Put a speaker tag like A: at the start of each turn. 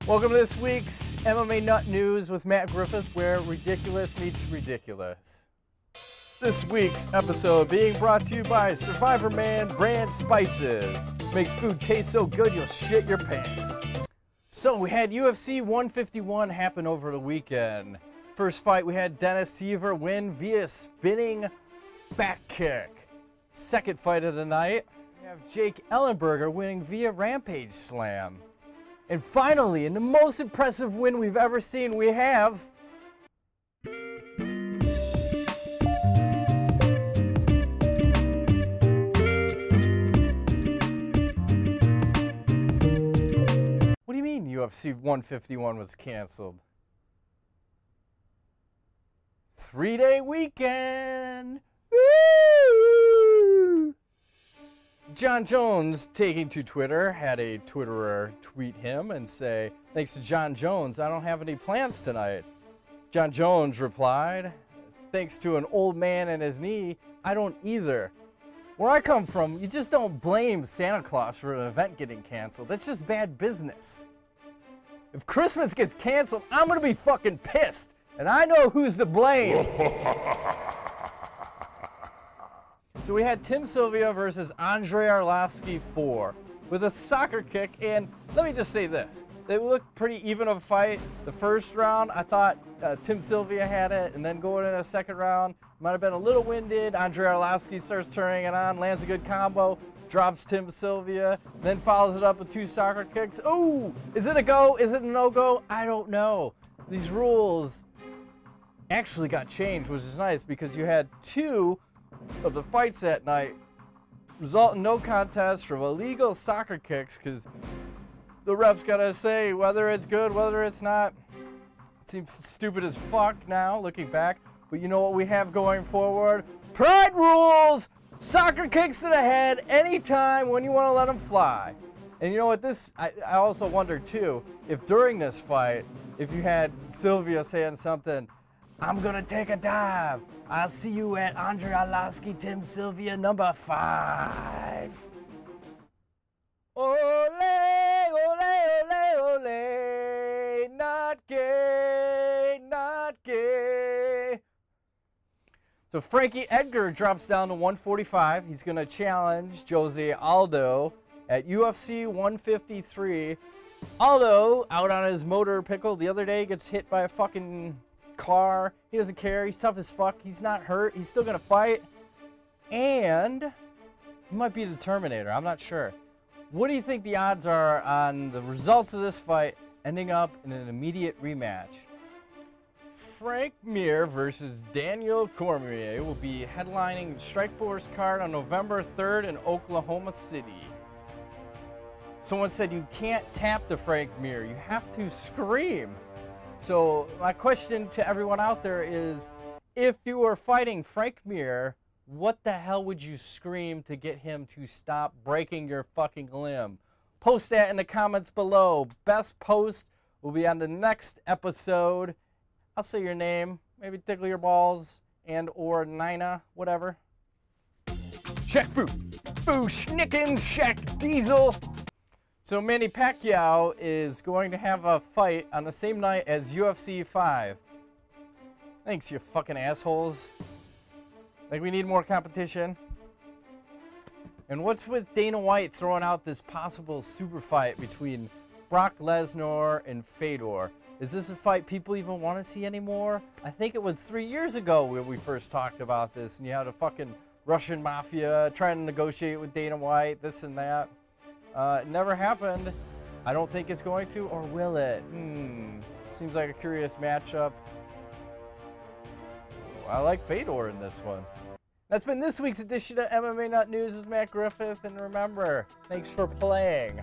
A: Welcome to this week's MMA Nut News with Matt Griffith, where ridiculous meets ridiculous. This week's episode being brought to you by Survivor Man brand spices. Makes food taste so good you'll shit your pants. So we had UFC 151 happen over the weekend. First fight, we had Dennis Seaver win via spinning back kick. Second fight of the night, we have Jake Ellenberger winning via rampage slam. And finally, in the most impressive win we've ever seen, we have What do you mean UFC 151 was canceled? 3-day weekend! Woo! John Jones, taking to Twitter, had a Twitterer tweet him and say, "Thanks to John Jones, I don't have any plans tonight." John Jones replied, "Thanks to an old man and his knee, I don't either." Where I come from, you just don't blame Santa Claus for an event getting canceled. That's just bad business. If Christmas gets canceled, I'm gonna be fucking pissed. And I know who's to blame. So we had Tim Sylvia versus Andrei Arlovski 4 with a soccer kick, and let me just say this. They looked pretty even of a fight. The first round, I thought Tim Sylvia had it, and then going into the second round, might have been a little winded. Andrei Arlovski starts turning it on, lands a good combo, drops Tim Sylvia, then follows it up with 2 soccer kicks. Ooh, is it a go? Is it a no-go? I don't know. These rules actually got changed, which is nice because you had 2 of the fights that night result in no contest from illegal soccer kicks because the refs gotta say whether it's good, whether it's not. It seems stupid as fuck now, looking back, but you know what we have going forward? Pride rules! Soccer kicks to the head anytime when you want to let them fly. And you know what, I also wonder too, if during this fight, if you had Sylvia saying something, "I'm gonna take a dive. I'll see you at Andrei Arlovski, Tim Sylvia, number 5. Ole, ole, ole, ole, not gay, not gay. So Frankie Edgar drops down to 145. He's gonna challenge Jose Aldo at UFC 153. Aldo, out on his motor pickle the other day, gets hit by a fucking car. He doesn't care. He's tough as fuck. He's not hurt. He's still gonna fight. And he might be the Terminator. I'm not sure. What do you think the odds are on the results of this fight ending up in an immediate rematch? Frank Mir versus Daniel Cormier will be headlining Strikeforce card on November 3rd in Oklahoma City. Someone said you can't tap the Frank Mir. You have to scream. So my question to everyone out there is, if you were fighting Frank Mir, what the hell would you scream to get him to stop breaking your fucking limb? Post that in the comments below. Best post will be on the next episode. I'll say your name, maybe tickle your balls, and or Nina, whatever. Shaq Fu, Schnicken, Shaq Diesel. So Manny Pacquiao is going to have a fight on the same night as UFC 5. Thanks, you fucking assholes. Like, we need more competition. And what's with Dana White throwing out this possible super fight between Brock Lesnar and Fedor? Is this a fight people even want to see anymore? I think it was 3 years ago when we first talked about this, and you had a fucking Russian mafia trying to negotiate with Dana White, this and that. It never happened. I don't think it's going to, or will it? Seems like a curious matchup. I like Fedor in this one. That's been this week's edition of MMA Nut News with Matt Griffith, and remember, thanks for playing.